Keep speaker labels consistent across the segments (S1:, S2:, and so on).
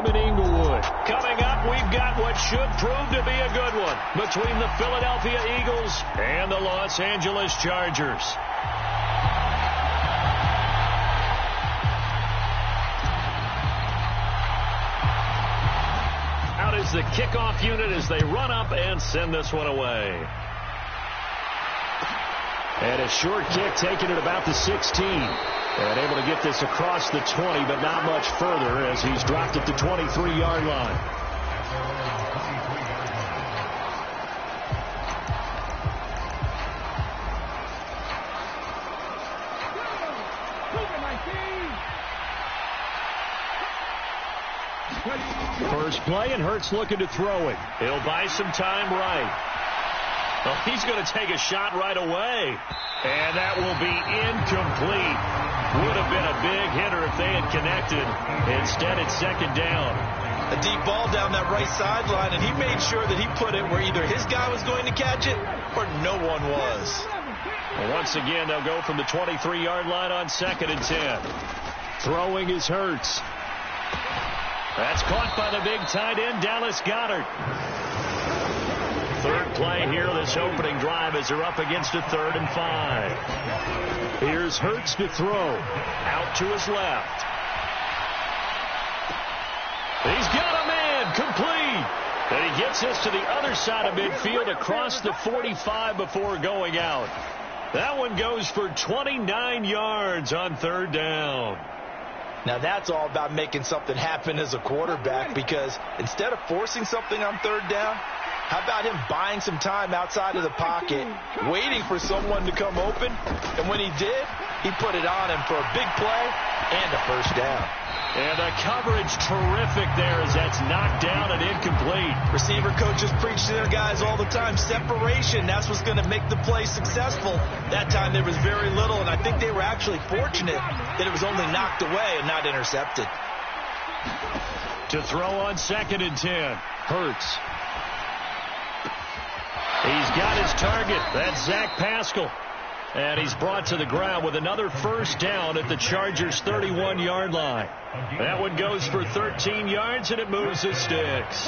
S1: in Inglewood. Coming up, we've got what should prove to be a good one between the Philadelphia Eagles and the Los Angeles Chargers. Out is the kickoff unit as they run up and send this one away. And a short kick taken at about the 16. And able to get this across the 20, but not much further as he's dropped at the 23-yard line. First play, and Hurts looking to throw it. He'll buy some time right. Well, he's going to take a shot right away. And that will be incomplete. Would have been a big hitter if they had connected. Instead, it's second down.
S2: A deep ball down that right sideline, and he made sure that he put it where either his guy was going to catch it or no one was.
S1: Well, once again, they'll go from the 23-yard line on 2nd and 10. Throwing is Hurts. That's caught by the big tight end, Dallas Goedert. Third play here, this opening drive as they're up against a 3rd and 5. Here's Hurts to throw. Out to his left. He's got a man, complete. And he gets this to the other side of midfield across the 45 before going out. That one goes for 29 yards on 3rd down.
S2: Now that's all about making something happen as a quarterback, because instead of forcing something on 3rd down, how about him buying some time outside of the pocket, waiting for someone to come open, and when he did, he put it on him for a big play and a first down.
S1: And the coverage terrific there as that's knocked down and incomplete.
S2: Receiver coaches preach to their guys all the time. Separation, that's what's going to make the play successful. That time there was very little, and I think they were actually fortunate that it was only knocked away and not intercepted.
S1: To throw on 2nd and 10, Hurts. He's got his target. That's Zach Pascal. And he's brought to the ground with another first down at the Chargers' 31-yard line. That one goes for 13 yards, and it moves his sticks.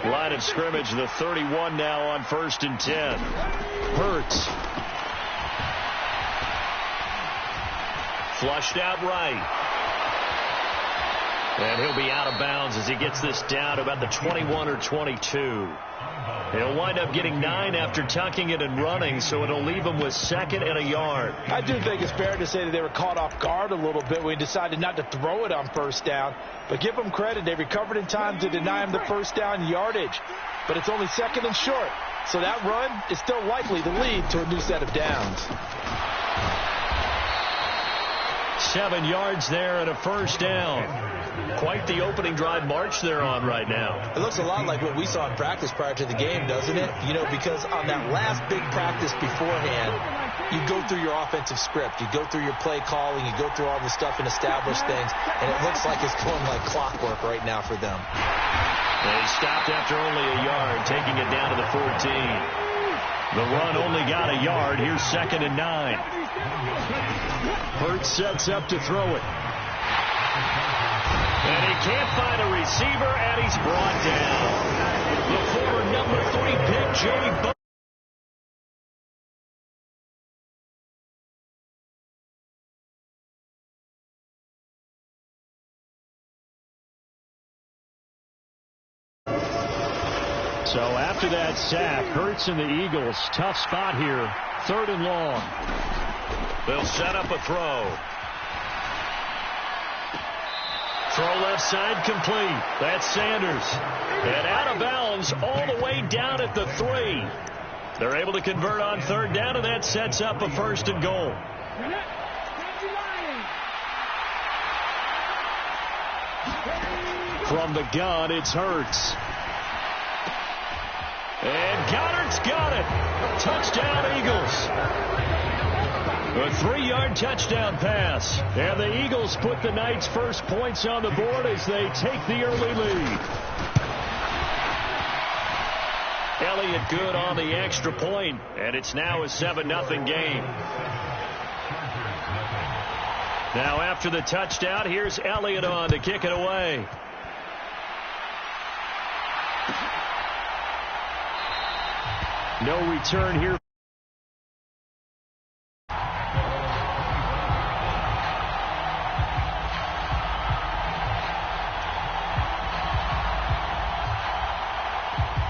S1: Line of scrimmage, the 31 now on 1st and 10. Hurts. Flushed out right. And he'll be out of bounds as he gets this down about the 21 or 22. He'll wind up getting 9 after tucking it and running, so it'll leave him with 2nd and a yard.
S2: I do think it's fair to say that they were caught off guard a little bit when he decided not to throw it on 1st down. But give them credit. They recovered in time to deny him the first down yardage. But it's only 2nd and short. So that run is still likely to lead to a new set of downs.
S1: 7 yards there and a first down. Quite the opening drive march they're on right now.
S2: It looks a lot like what we saw in practice prior to the game, doesn't it? You know, because on that last big practice beforehand, you go through your offensive script. You go through your play calling. You go through all the stuff and establish things. And it looks like it's going like clockwork right now for them.
S1: They stopped after only a yard, taking it down to the 14. The run only got a yard. Here's 2nd and 9. Hurts sets up to throw it. And he can't find a receiver, and he's brought down. The former number 3 pick, Joey Bosa. So after that sack, Hurts and the Eagles, tough spot here. 3rd and long. They'll set up a throw. Throw left side complete. That's Sanders. And out of bounds all the way down at the 3. They're able to convert on 3rd down, and that sets up a 1st and goal. From the gun, it's Hurts. And Goddard's got it. Touchdown, Eagles. A 3-yard touchdown pass. And the Eagles put the Knights' first points on the board as they take the early lead. Elliott good on the extra point, and it's now a 7-0 game. Now after the touchdown, here's Elliott on to kick it away. No return here.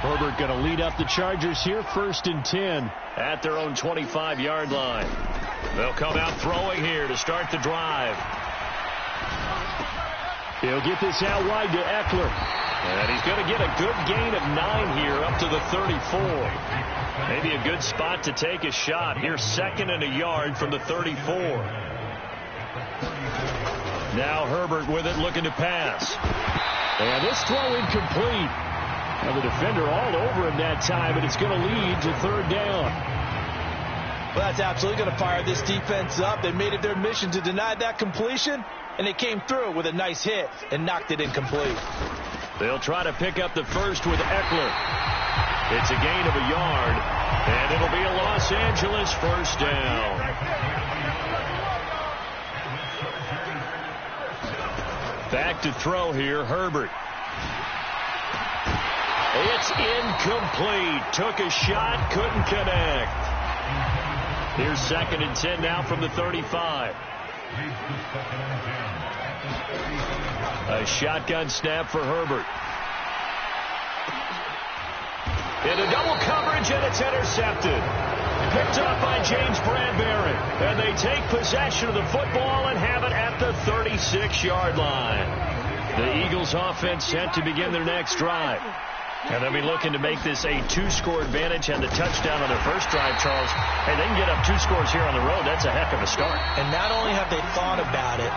S1: Herbert going to lead up the Chargers here, 1st and 10 at their own 25-yard line. They'll come out throwing here to start the drive. He'll get this out wide to Eckler. And he's going to get a good gain of 9 here up to the 34. Maybe a good spot to take a shot. Here's 2nd and a yard from the 34. Now Herbert with it, looking to pass. And this throw incomplete. Now the defender all over him that time, and it's going to lead to 3rd down.
S2: Well, that's absolutely going to fire this defense up. They made it their mission to deny that completion, and they came through with a nice hit and knocked it incomplete.
S1: They'll try to pick up the first with Eckler. It's a gain of a yard, and it'll be a Los Angeles 1st down. Back to throw here, Herbert. It's incomplete. Took a shot, couldn't connect. Here's 2nd and 10 now from the 35. A shotgun snap for Herbert. Into double coverage, and it's intercepted. Picked up by James Bradbury. And they take possession of the football and have it at the 36-yard line. The Eagles offense set to begin their next drive. And they'll be looking to make this a 2-score advantage, and the touchdown on their first drive, Charles. Hey, they can get up 2 scores here on the road. That's a heck of a start.
S2: And not only have they thought about it,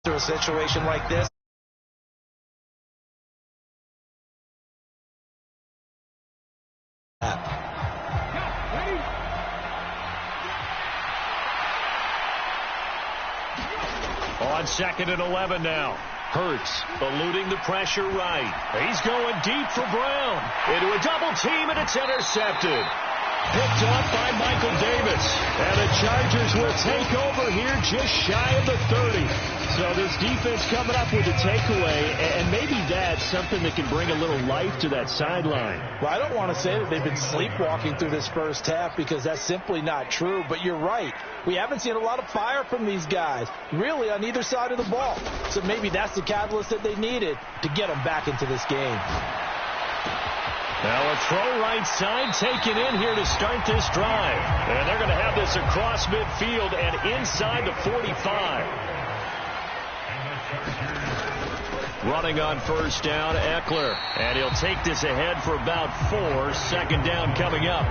S2: through a situation like this,
S1: on 2nd and 11 now. Hurts eluding the pressure right. He's going deep for Brown. Into a double team, and it's intercepted. Picked up by Michael Davis. And the Chargers will take over here just shy of the 30. So this defense coming up with a takeaway, and maybe that's something that can bring a little life to that sideline.
S2: Well, I don't want to say that they've been sleepwalking through this first half, because that's simply not true. But you're right. We haven't seen a lot of fire from these guys, really, on either side of the ball. So maybe that's the catalyst that they needed to get them back into this game.
S1: Now a throw right side taken in here to start this drive. And they're going to have this across midfield and inside the 45. Running on 1st down, Eckler. And he'll take this ahead for about 4. 2nd down coming up.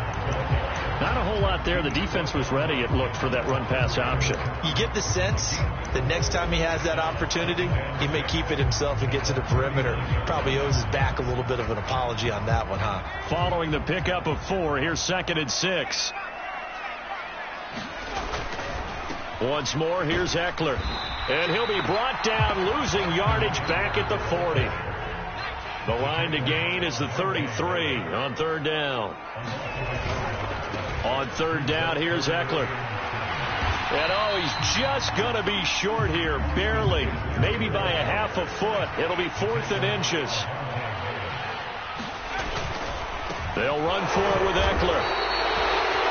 S1: Not a whole lot there. The defense was ready, it looked, for that run-pass option.
S2: You get the sense that next time he has that opportunity, he may keep it himself and get to the perimeter. Probably owes his back a little bit of an apology on that one, huh?
S1: Following the pickup of 4, here's 2nd and 6. Once more, here's Eckler. And he'll be brought down, losing yardage back at the 40. The line to gain is the 33 on 3rd down. On 3rd down, here's Eckler. And, oh, he's just going to be short here, barely, maybe by a half a foot. It'll be 4th and inches. They'll run for it with Eckler.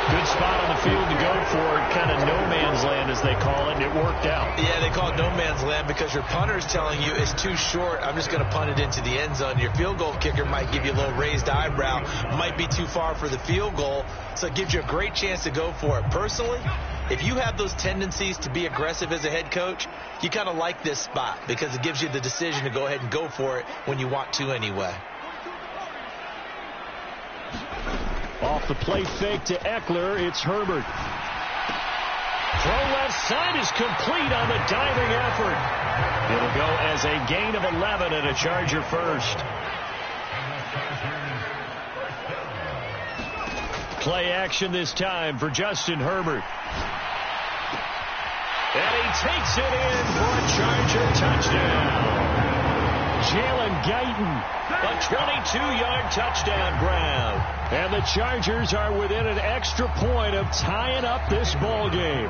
S1: Good spot on the field to go for it, kind of no man's land, as they call it, and it worked out.
S2: Yeah, they call it no man's land because your punter is telling you it's too short. I'm just going to punt it into the end zone. Your field goal kicker might give you a little raised eyebrow, might be too far for the field goal, so it gives you a great chance to go for it. Personally, if you have those tendencies to be aggressive as a head coach, you kind of like this spot because it gives you the decision to go ahead and go for it when you want to anyway.
S1: Off the play fake to Eckler, it's Herbert. Throw left side is complete on the diving effort. It'll go as a gain of 11 and a Charger first. Play action this time for Justin Herbert. And he takes it in for a Charger touchdown. Jalen Guyton, a 22-yard touchdown grab. And the Chargers are within an extra point of tying up this ball game.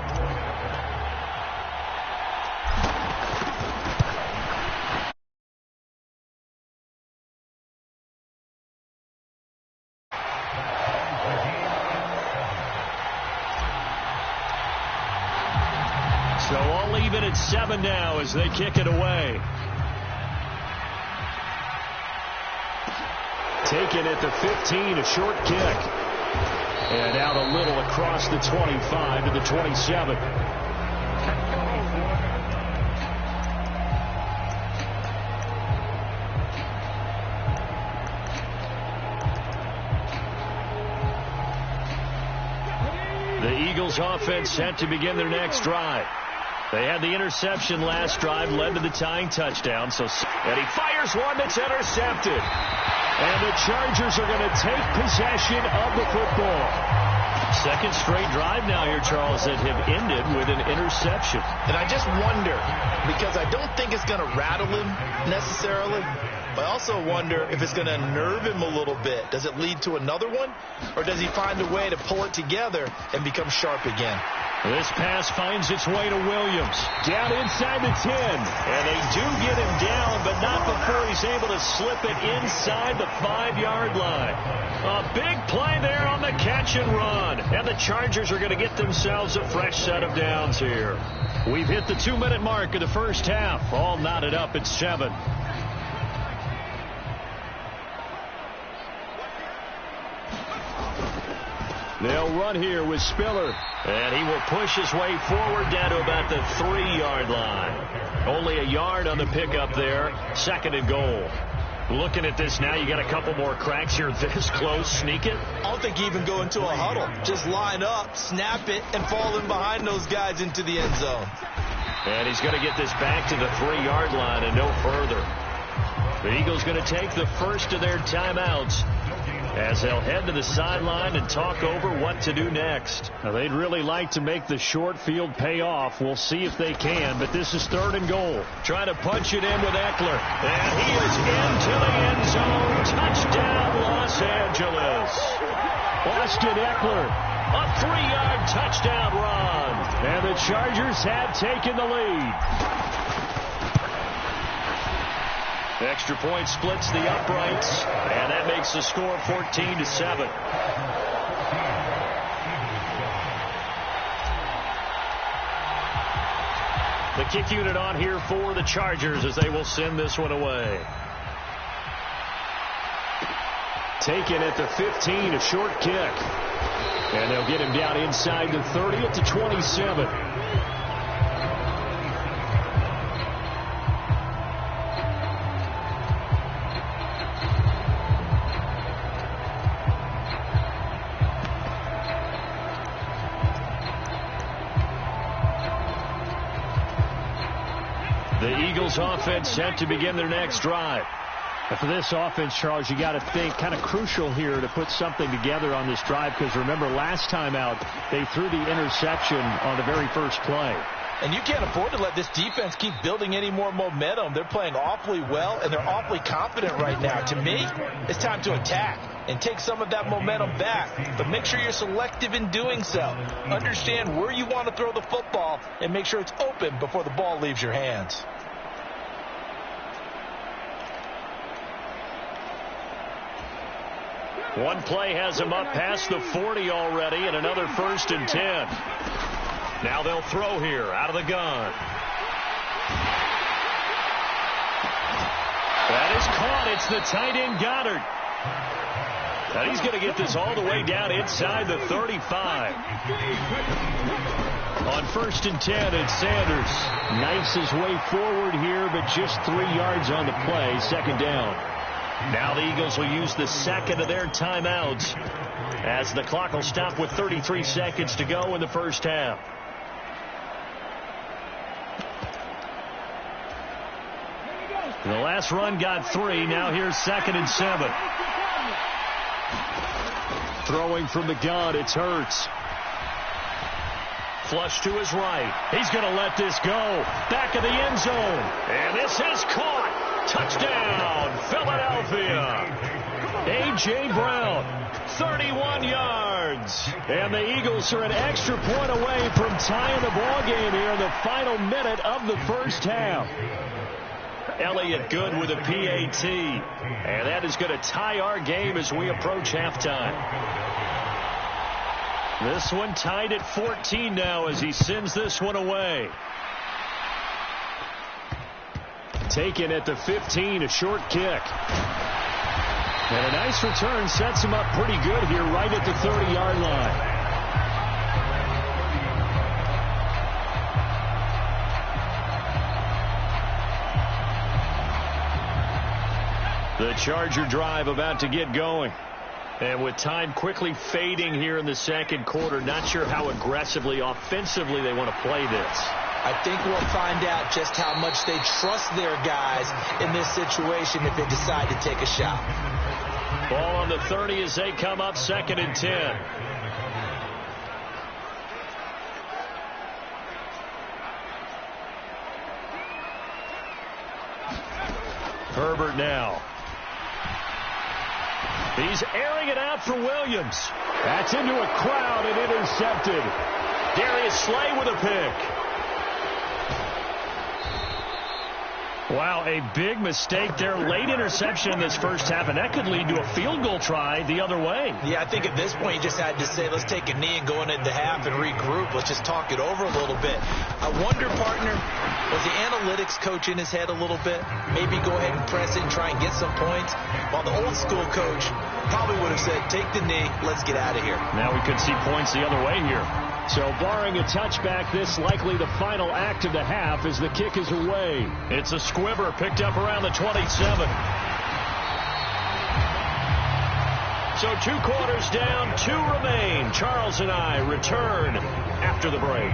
S1: So all even at 7 now as they kick it away. Taken at the 15, a short kick. And out a little across the 25 to the 27. The Eagles offense set to begin their next drive. They had the interception last drive, led to the tying touchdown. And he fires one that's intercepted. And the Chargers are going to take possession of the football. Second straight drive now here, Charles, that have ended with an interception.
S2: And I just wonder, because I don't think it's going to rattle him necessarily, but I also wonder if it's going to nerve him a little bit. Does it lead to another one? Or does he find a way to pull it together and become sharp again?
S1: This pass finds its way to Williams. Down inside the 10. And they do get him down, but not before he's able to slip it inside the 5-yard line. A big play there on the catch and run. And the Chargers are going to get themselves a fresh set of downs here. We've hit the 2-minute mark of the first half. All knotted up at 7. They'll run here with Spiller. And he will push his way forward down to about the 3-yard line. Only a yard on the pickup there. Second and goal. Looking at this now, you got a couple more cracks here this close. Sneak it.
S2: I don't think even go into a huddle. Just line up, snap it, and fall in behind those guys into the end zone.
S1: And he's going to get this back to the 3-yard line and no further. The Eagles going to take the first of their timeouts as they'll head to the sideline and talk over what to do next. Now, they'd really like to make the short field pay off. We'll see if they can, but this is third and goal. Trying to punch it in with Eckler. And he is into the end zone. Touchdown, Los Angeles. Austin Eckler, a 3-yard touchdown run. And the Chargers have taken the lead. Extra point splits the uprights, and that makes the score 14-7. The kick unit on here for the Chargers as they will send this one away. Taken at the 15, a short kick. And they'll get him down inside the 30 at the 27. The Eagles offense set to begin their next drive. And for this offense, Charles, you got to think kind of crucial here to put something together on this drive, because remember last time out they threw the interception on the very first play.
S2: And you can't afford to let this defense keep building any more momentum. They're playing awfully well, and they're awfully confident right now. To me, it's time to attack and take some of that momentum back. But make sure you're selective in doing so. Understand where you want to throw the football and make sure it's open before the ball leaves your hands.
S1: One play has him up past the 40 already, and another 1st and 10. Now they'll throw here out of the gun. That is caught. It's the tight end Goddard. And he's going to get this all the way down inside the 35. On 1st and 10, it's Sanders. Knifes his way forward here, but just 3 yards on the play. Second down. Now the Eagles will use the second of their timeouts as the clock will stop with 33 seconds to go in the first half. The last run got 3. Now here's 2nd and 7. Throwing from the gun, it's Hurts. Flush to his right. He's going to let this go. Back of the end zone. And this is caught. Touchdown, Philadelphia. A.J. Brown, 31 yards. And the Eagles are an extra point away from tying the ball game here in the final minute of the first half. Elliott good with a PAT. And that is going to tie our game as we approach halftime. This one tied at 14 now as he sends this one away. Taken at the 15, a short kick. And a nice return sets him up pretty good here right at the 30-yard line. The Charger drive about to get going. And with time quickly fading here in the second quarter, not sure how aggressively, offensively they want to play this.
S2: I think we'll find out just how much they trust their guys in this situation if they decide to take a shot.
S1: Ball on the 30 as they come up 2nd and 10. Herbert now. He's airing it out for Williams. That's into a crowd and intercepted. Darius Slay with a pick. Wow, a big mistake there. Late interception in this first half, and that could lead to a field goal try the other way.
S2: Yeah, I think at this point you just had to say, let's take a knee and go into half and regroup. Let's just talk it over a little bit. I wonder, partner, was the analytics coach in his head a little bit? Maybe go ahead and press it and try and get some points? While the old school coach probably would have said, take the knee, let's get out of here.
S1: Now we could see points the other way here. So barring a touchback, this likely the final act of the half as the kick is away. It's a squibber picked up around the 27. So 2 quarters down, 2 remain. Charles and I return after the break.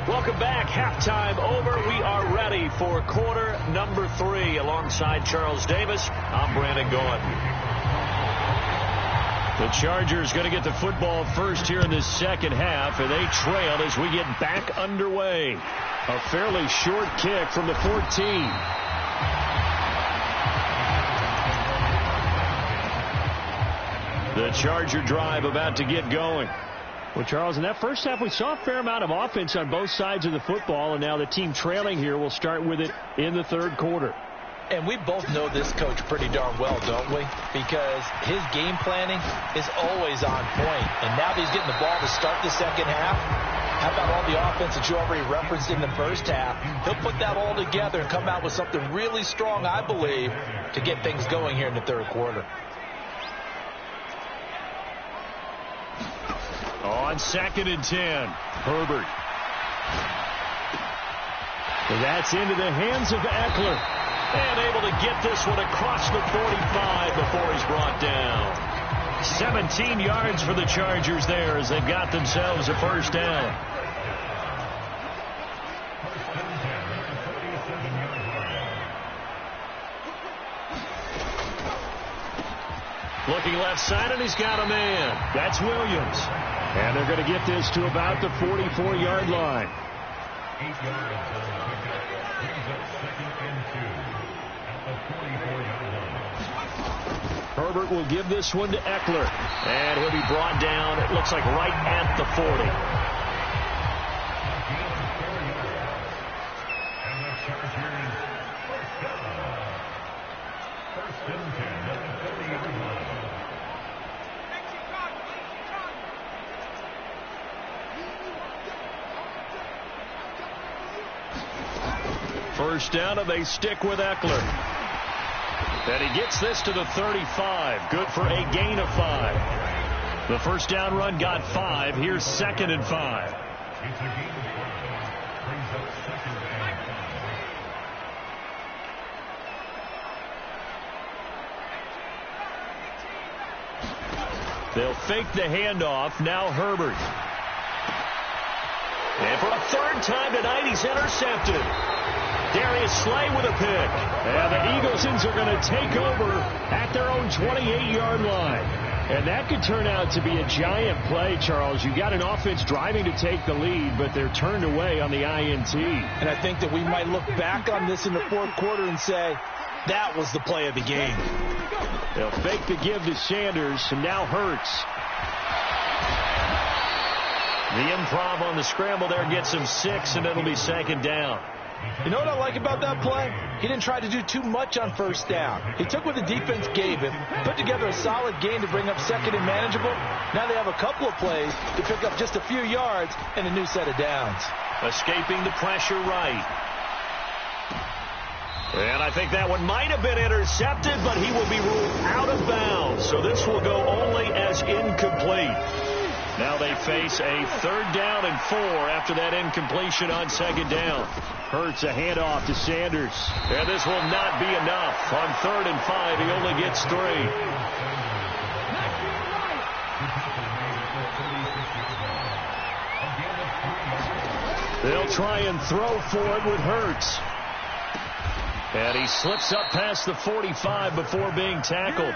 S1: Welcome back. Halftime over. We are ready for quarter number 3. Alongside Charles Davis, I'm Brandon Gaudin. The Chargers going to get the football first here in this second half, and they trail as we get back underway. A fairly short kick from the 14. The Charger drive about to get going. Well, Charles, in that first half, we saw a fair amount of offense on both sides of the football, and now the team trailing here will start with it in the third quarter.
S2: And we both know this coach pretty darn well, don't we? Because his game planning is always on point. And now that he's getting the ball to start the second half, how about all the offense that you already referenced in the first half? He'll put that all together and come out with something really strong, I believe, to get things going here in the third quarter.
S1: On 2nd and 10, Herbert. And that's into the hands of Eckler. And able to get this one across the 45 before he's brought down. 17 yards for the Chargers there as they've got themselves a first down. Looking left side, and he's got a man. That's Williams. And they're going to get this to about the 44-yard line.
S3: 8 yards. Brings up 2nd and 2 at the 44-yard line.
S1: Herbert will give this one to Eckler. And he'll be brought down, it looks like right at the 40.
S3: And the Chargers first down. 1st and 10 at the 40-yard line.
S1: First down, and they stick with Eckler. And he gets this to the 35. Good for a gain of 5. The first down run got 5. Here's 2nd and 5.
S3: It's a gain of 5. Brings up 2nd and 5.
S1: They'll fake the handoff. Now Herbert. And for a 3rd time tonight, he's intercepted. Darius Slay with a pick. And the Eaglesons are going to take over at their own 28-yard line. And that could turn out to be a giant play, Charles. You got an offense driving to take the lead, but they're turned away on the INT.
S2: And I think that we might look back on this in the 4th quarter and say, that was the play of the game.
S1: They'll fake the give to Sanders, and now Hurts. The improv on the scramble there gets him 6, and it'll be 2nd down.
S2: You know what I like about that play? He didn't try to do too much on first down. He took what the defense gave him, put together a solid game to bring up second and manageable. Now they have a couple of plays to pick up just a few yards and a new set of downs.
S1: Escaping the pressure right. And I think that one might have been intercepted, but he will be ruled out of bounds. So this will go only as incomplete. Now they face a 3rd down and 4 after that incompletion on 2nd down. Hurts a handoff to Sanders. And this will not be enough. On 3rd and 5, he only gets 3. They'll try and throw for it with Hurts. And he slips up past the 45 before being tackled.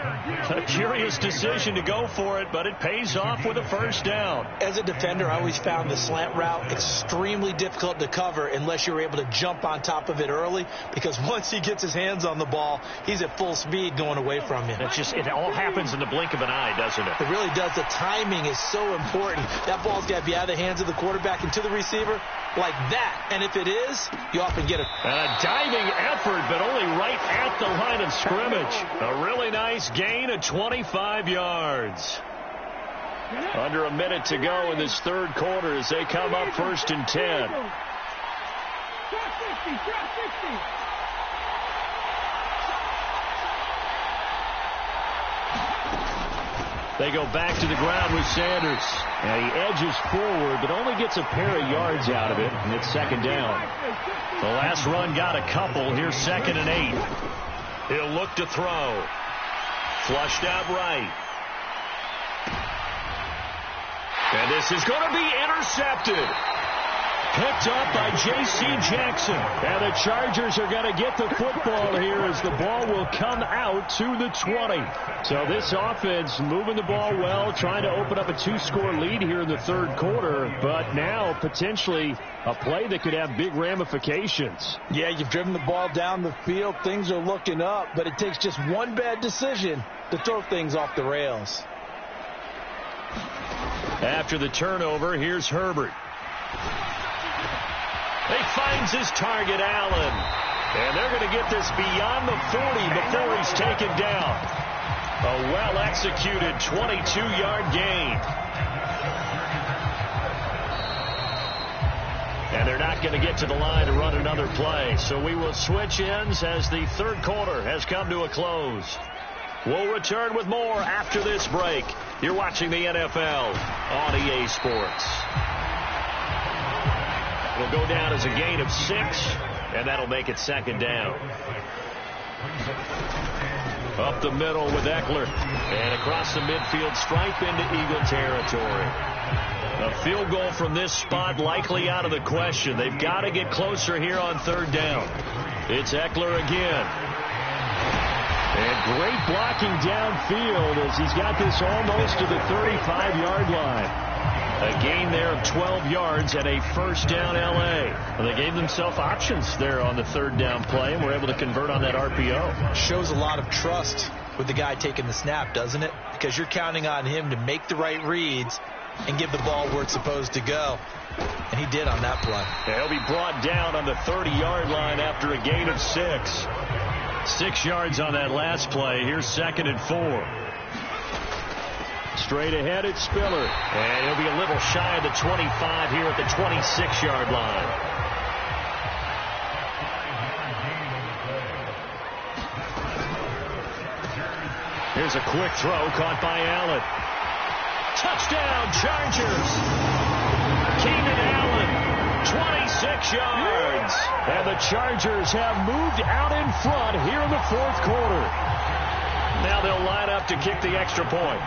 S1: A curious decision to go for it, but it pays off with a 1st down.
S2: As a defender, I always found the slant route extremely difficult to cover unless you're able to jump on top of it early, because once he gets his hands on the ball, he's at full speed going away from you.
S1: It all happens in the blink of an eye, doesn't it?
S2: It really does. The timing is so important. That ball's got to be out of the hands of the quarterback and to the receiver like that. And if it is, you often get it.
S1: And a diving effort, but only right at the line of scrimmage. A really nice gain of 25 yards. Under a minute to go in this 3rd quarter as they come up 1st and 10. They go back to the ground with Sanders. And he edges forward, but only gets a pair of yards out of it, and it's 2nd down. The last run got a couple. Here's 2nd and 8. He'll look to throw. Flushed out right. And this is going to be intercepted. Picked up by J.C. Jackson. And the Chargers are going to get the football here as the ball will come out to the 20. So this offense moving the ball well, trying to open up a 2-score lead here in the 3rd quarter. But now potentially a play that could have big ramifications.
S2: Yeah, you've driven the ball down the field. Things are looking up, but it takes just one bad decision to throw things off the rails.
S1: After the turnover, here's Herbert. He finds his target, Allen. And they're going to get this beyond the 40 before he's taken down. A well-executed 22-yard gain. And they're not going to get to the line to run another play. So we will switch ends as the 3rd quarter has come to a close. We'll return with more after this break. You're watching the NFL on EA Sports. Will go down as a gain of 6, and that'll make it 2nd down. Up the middle with Eckler, and across the midfield stripe into Eagle territory. A field goal from this spot likely out of the question. They've got to get closer here on 3rd down. It's Eckler again. And great blocking downfield as he's got this almost to the 35-yard line. A gain there of 12 yards and a 1st down L.A. Well, they gave themselves options there on the 3rd down play and were able to convert on that RPO.
S2: Shows a lot of trust with the guy taking the snap, doesn't it? Because you're counting on him to make the right reads and give the ball where it's supposed to go. And he did on that play.
S1: He'll be brought down on the 30-yard line after a gain of 6. 6 yards on that last play. Here's 2nd and 4. Straight ahead, it's Spiller. And he'll be a little shy of the 25 here at the 26-yard line. Here's a quick throw caught by Allen. Touchdown, Chargers. Keenan Allen, 26 yards. And the Chargers have moved out in front here in the 4th quarter. Now they'll line up to kick the extra point.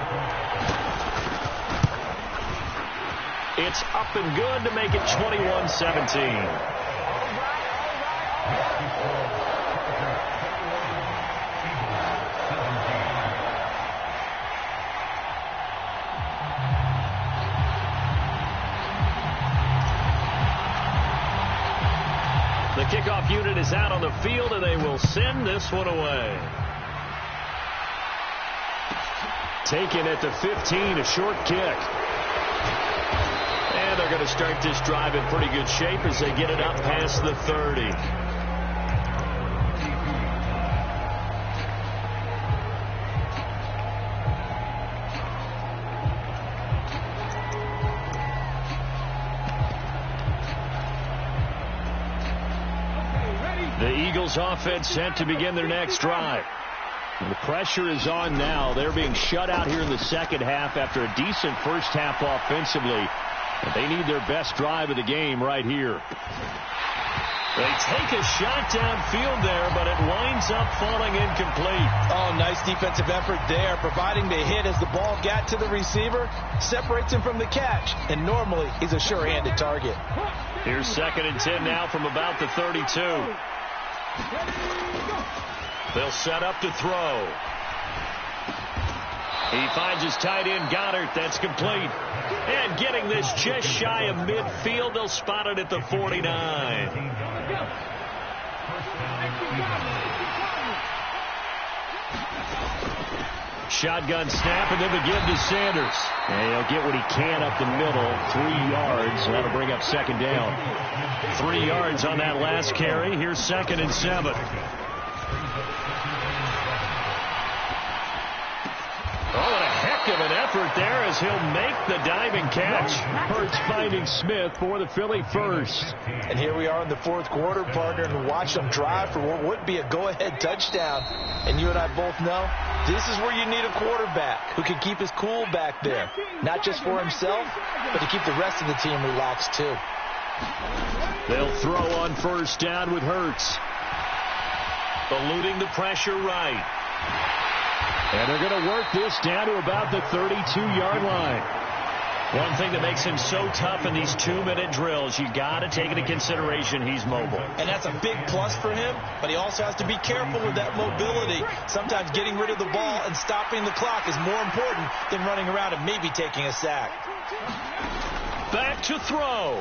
S1: It's up and good to make it 21-17. The kickoff unit is out on the field, and they will send this one away. Taken at the 15, a short kick. And they're going to start this drive in pretty good shape as they get it up past the 30. The Eagles offense set to begin their next drive. The pressure is on now. They're being shut out here in the second half after a decent first half offensively. And they need their best drive of the game right here. They take a shot downfield there, but it winds up falling incomplete.
S2: Oh, nice defensive effort there, providing the hit as the ball got to the receiver, separates him from the catch, and normally he's a sure-handed target.
S1: Here's 2nd and 10 now from about the 32. They'll set up to throw. He finds his tight end, Goddard. That's complete. And getting this just shy of midfield, they'll spot it at the 49. Shotgun snap, and then the give to Sanders. And he'll get what he can up the middle, 3 yards. That'll bring up 2nd down. 3 yards on that last carry. Here's 2nd and 7. Oh, and a heck of an effort there as he'll make the diving catch. Hurts finding Smith for the Philly first.
S2: And here we are in the 4th quarter, partner, and watch them drive for what would be a go-ahead touchdown. And you and I both know this is where you need a quarterback who can keep his cool back there. Not just for himself, but to keep the rest of the team relaxed too.
S1: They'll throw on 1st down with Hurts. Eluding the pressure right. And they're going to work this down to about the 32-yard line. One thing that makes him so tough in these 2-minute drills, you got to take into consideration he's mobile.
S2: And that's a big plus for him, but he also has to be careful with that mobility. Sometimes getting rid of the ball and stopping the clock is more important than running around and maybe taking a sack.
S1: Back to throw.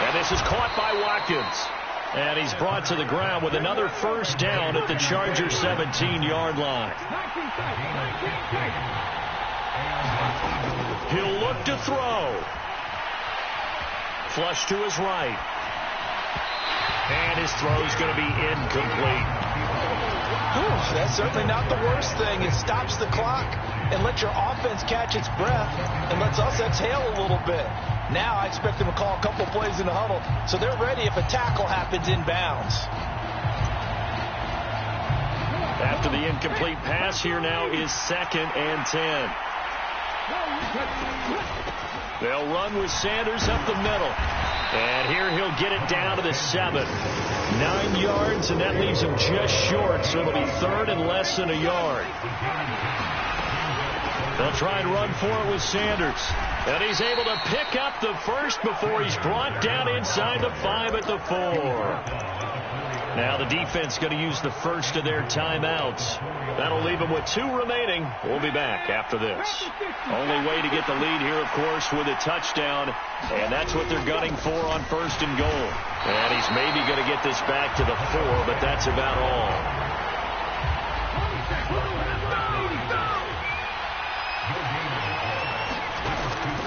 S1: And this is caught by Watkins. And he's brought to the ground with another 1st down at the Chargers' 17-yard line. He'll look to throw. Flush to his right. And his throw's going to be incomplete.
S2: That's certainly not the worst thing. It stops the clock and lets your offense catch its breath and lets us exhale a little bit. Now I expect them to call a couple plays in the huddle so they're ready if a tackle happens inbounds.
S1: After the incomplete pass, here now is 2nd and 10. They'll run with Sanders up the middle. And here he'll get it down to the 7. 9 yards, and that leaves him just short, so it'll be 3rd and less than a yard. They'll try and run for it with Sanders. And he's able to pick up the 1st before he's brought down inside the 5 at the 4. Now the defense going to use the 1st of their timeouts. That'll leave them with 2 remaining. We'll be back after this. Only way to get the lead here, of course, with a touchdown. And that's what they're gunning for on 1st and goal. And he's maybe going to get this back to the 4, but that's about all.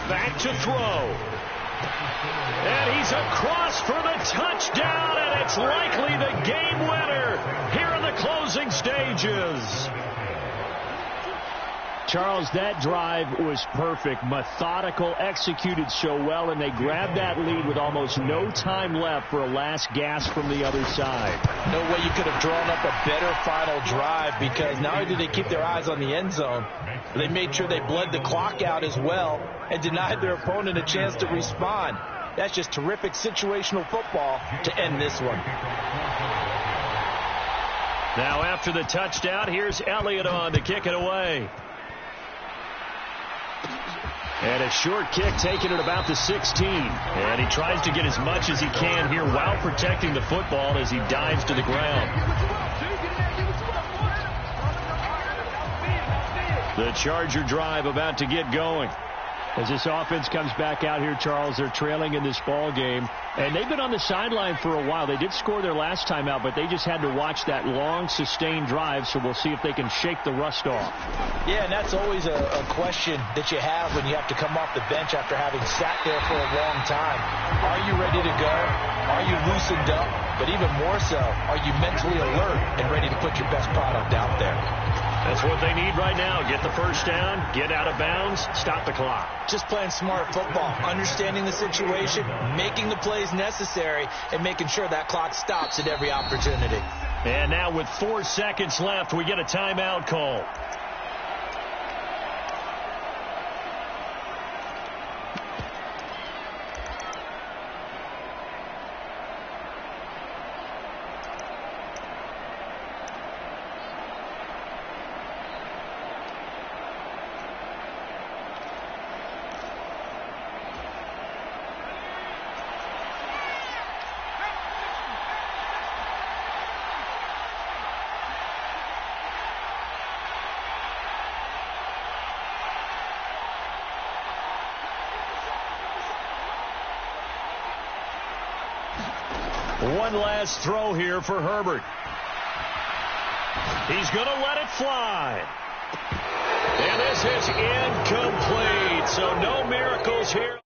S1: Back to throw. And he's across for the touchdown, and it's likely the game winner here in the closing stages. Charles, that drive was perfect, methodical, executed so well, and they grabbed that lead with almost no time left for a last gasp from the other side.
S2: No way you could have drawn up a better final drive, because not only did they keep their eyes on the end zone, but they made sure they bled the clock out as well and denied their opponent a chance to respond. That's just terrific situational football to end this one.
S1: Now after the touchdown, here's Elliott on to kick it away. And a short kick taken at about the 16. And he tries to get as much as he can here while protecting the football as he dives to the ground. The Charger drive about to get going. As this offense comes back out here, Charles, they're trailing in this ball game, and they've been on the sideline for a while. They did score their last time out, but they just had to watch that long, sustained drive, so we'll see if they can shake the rust off.
S2: Yeah, and that's always a question that you have when you have to come off the bench after having sat there for a long time. Are you ready to go? Are you loosened up? But even more so, are you mentally alert and ready to put your best product out there?
S1: That's what they need right now. Get the first down, get out of bounds, stop the clock.
S2: Just playing smart football, understanding the situation, making the plays necessary, and making sure that clock stops at every opportunity.
S1: And now with 4 seconds left, we get a timeout call. One last throw here for Herbert. He's going to let it fly. And this is incomplete. So no miracles here.